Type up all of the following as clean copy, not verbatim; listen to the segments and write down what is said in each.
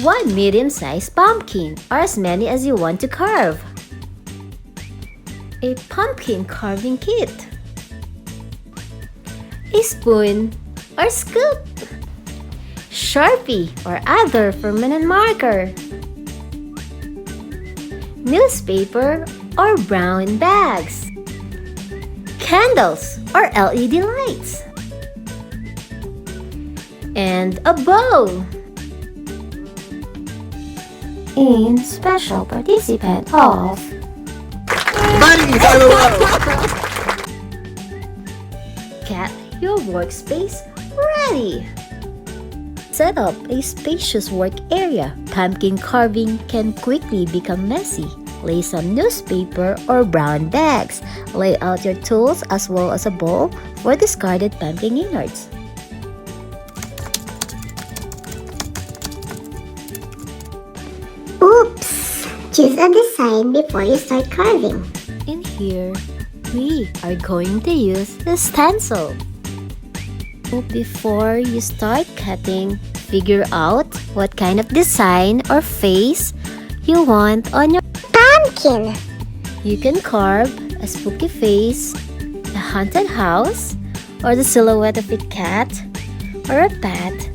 One medium-sized pumpkin, or as many as you want to carve. A pumpkin carving kit. A spoon or scoop. Sharpie or other permanent marker. Newspaper or brown bags. Candles or LED lights. And a bow. In special participant of Buddy, follow. Get your workspace ready. Set up a spacious work area. Pumpkin carving can quickly become messy. Lay some newspaper or brown bags. Lay out your tools as well as a bowl for discarded pumpkin innards. Oops! Choose a design before you start carving. In here, we are going to use the stencil. Before you start cutting, figure out what kind of design or face you want on your Pumpkin! You can carve a spooky face, a haunted house, or the silhouette of a cat or a bat,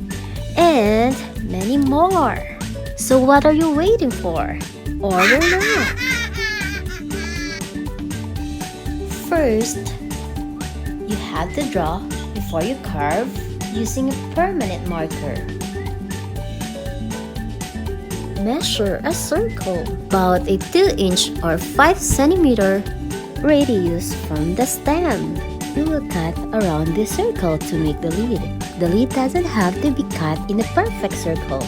and many more. So what are you waiting for? Order now! First, you have to draw before you carve using a permanent marker. Measure a circle about a 2-inch or 5 cm radius from the stem. You will cut around the circle to make the lid. The lid doesn't have to be cut in a perfect circle.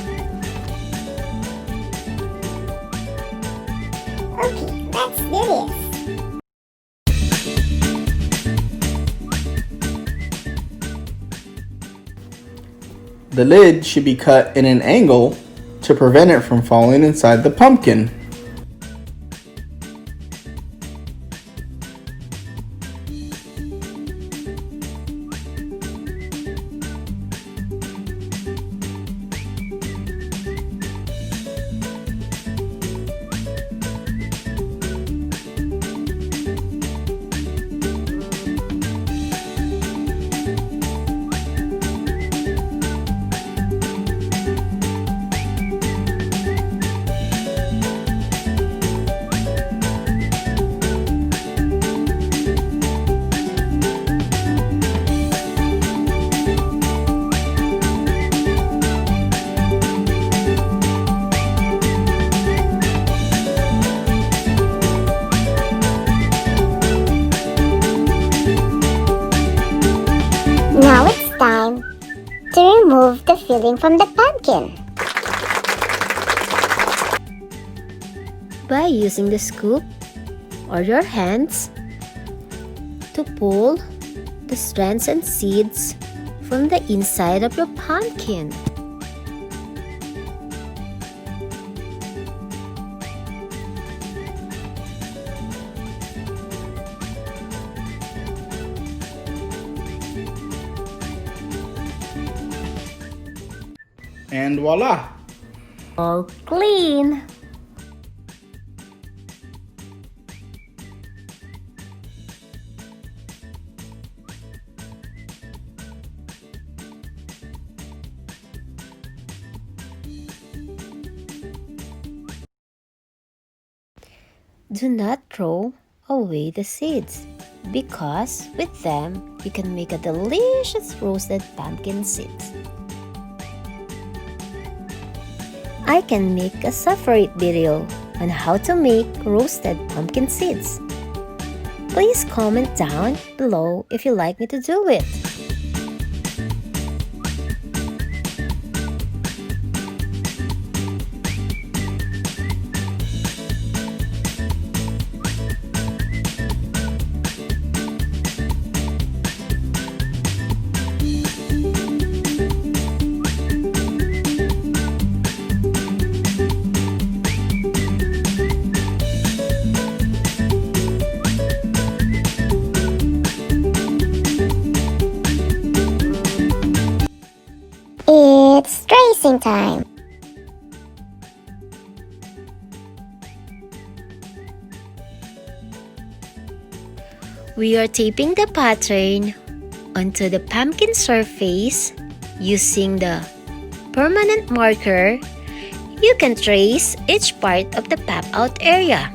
Okay, let's do this. The lid should be cut in an angle to prevent it from falling inside the pumpkin. Now it's time to remove the filling from the pumpkin. By using the scoop or your hands to pull the strands and seeds from the inside of your pumpkin. And voila! All clean! Do not throw away the seeds, because with them you can make a delicious roasted pumpkin seeds. I can make a separate video on how to make roasted pumpkin seeds. Please comment down below if you'd like me to do it. It's tracing time. We are taping the pattern onto the pumpkin surface using the permanent marker. You can trace each part of the pop-out area.